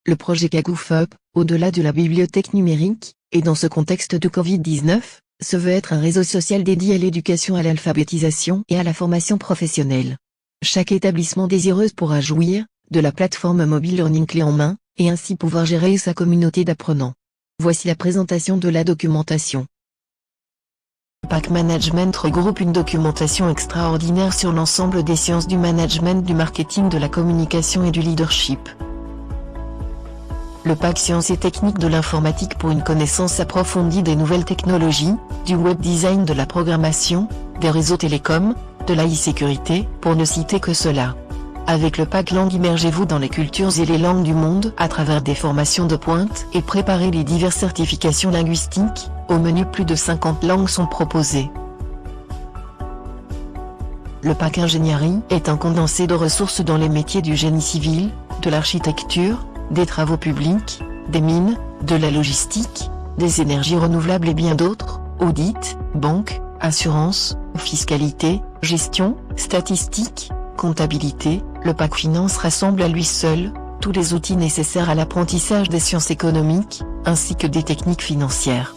Le projet Kagou-FUP, au-delà de la bibliothèque numérique, et dans ce contexte de Covid-19, se veut être un réseau social dédié à l'éducation, à l'alphabétisation et à la formation professionnelle. Chaque établissement désireux pourra jouir de la plateforme mobile Learning clé en main, et ainsi pouvoir gérer sa communauté d'apprenants. Voici la présentation de la documentation. PAC Management regroupe une documentation extraordinaire sur l'ensemble des sciences du management, du marketing, de la communication et du leadership. Le PAC Sciences et techniques de l'informatique pour une connaissance approfondie des nouvelles technologies, du web design, de la programmation, des réseaux télécoms, de l'e-sécurité, pour ne citer que cela. Avec le PAC Langue, immergez-vous dans les cultures et les langues du monde à travers des formations de pointe et préparez les diverses certifications linguistiques. Au menu, plus de 50 langues sont proposées. Le PAC Ingénierie est un condensé de ressources dans les métiers du génie civil, de l'architecture, des travaux publics, des mines, de la logistique, des énergies renouvelables et bien d'autres, audit, banque, assurance, fiscalité, gestion, statistique, comptabilité. Le PAC Finance rassemble à lui seul tous les outils nécessaires à l'apprentissage des sciences économiques, ainsi que des techniques financières.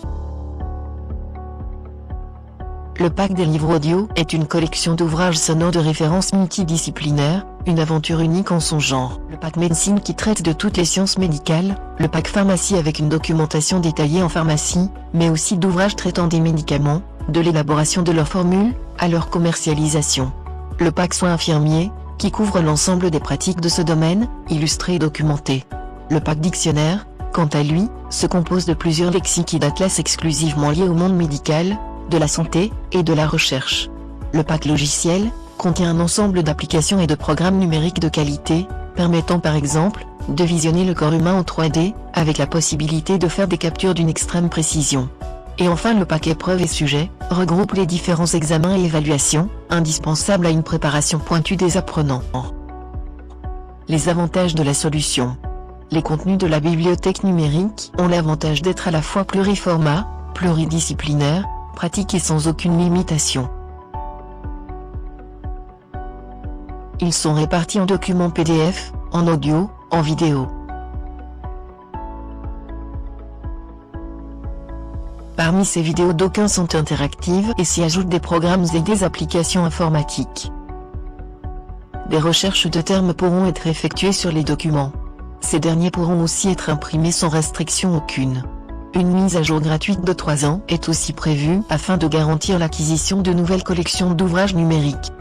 Le PAC des livres audio est une collection d'ouvrages sonores de référence multidisciplinaires, une aventure unique en son genre. Le PAC Médecine qui traite de toutes les sciences médicales, le PAC Pharmacie avec une documentation détaillée en pharmacie, mais aussi d'ouvrages traitant des médicaments, de l'élaboration de leurs formules, à leur commercialisation. Le PAC Soins infirmiers, qui couvre l'ensemble des pratiques de ce domaine, illustrées et documentées. Le PAC Dictionnaire, quant à lui, se compose de plusieurs lexiques et d'atlas exclusivement liés au monde médical, de la santé et de la recherche. Le PAC Logiciel contient un ensemble d'applications et de programmes numériques de qualité, permettant par exemple de visionner le corps humain en 3D, avec la possibilité de faire des captures d'une extrême précision. Et enfin le PAC Épreuves et Sujets regroupe les différents examens et évaluations, indispensables à une préparation pointue des apprenants. Les avantages de la solution. Les contenus de la bibliothèque numérique ont l'avantage d'être à la fois pluriformat, pluridisciplinaires, pratiques et sans aucune limitation. Ils sont répartis en documents PDF, en audio, en vidéo. Parmi ces vidéos, d'aucuns sont interactives et s'y ajoutent des programmes et des applications informatiques. Des recherches de termes pourront être effectuées sur les documents. Ces derniers pourront aussi être imprimés sans restriction aucune. Une mise à jour gratuite de 3 ans est aussi prévue afin de garantir l'acquisition de nouvelles collections d'ouvrages numériques.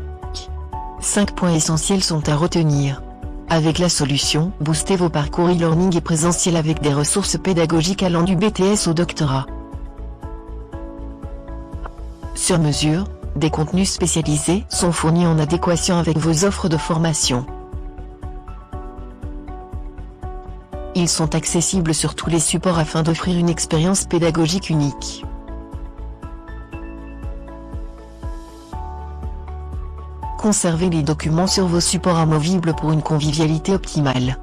5 points essentiels sont à retenir. Avec la solution, boostez vos parcours e-learning et présentiel avec des ressources pédagogiques allant du BTS au doctorat. Sur mesure, des contenus spécialisés sont fournis en adéquation avec vos offres de formation. Ils sont accessibles sur tous les supports afin d'offrir une expérience pédagogique unique. Conservez les documents sur vos supports amovibles pour une convivialité optimale.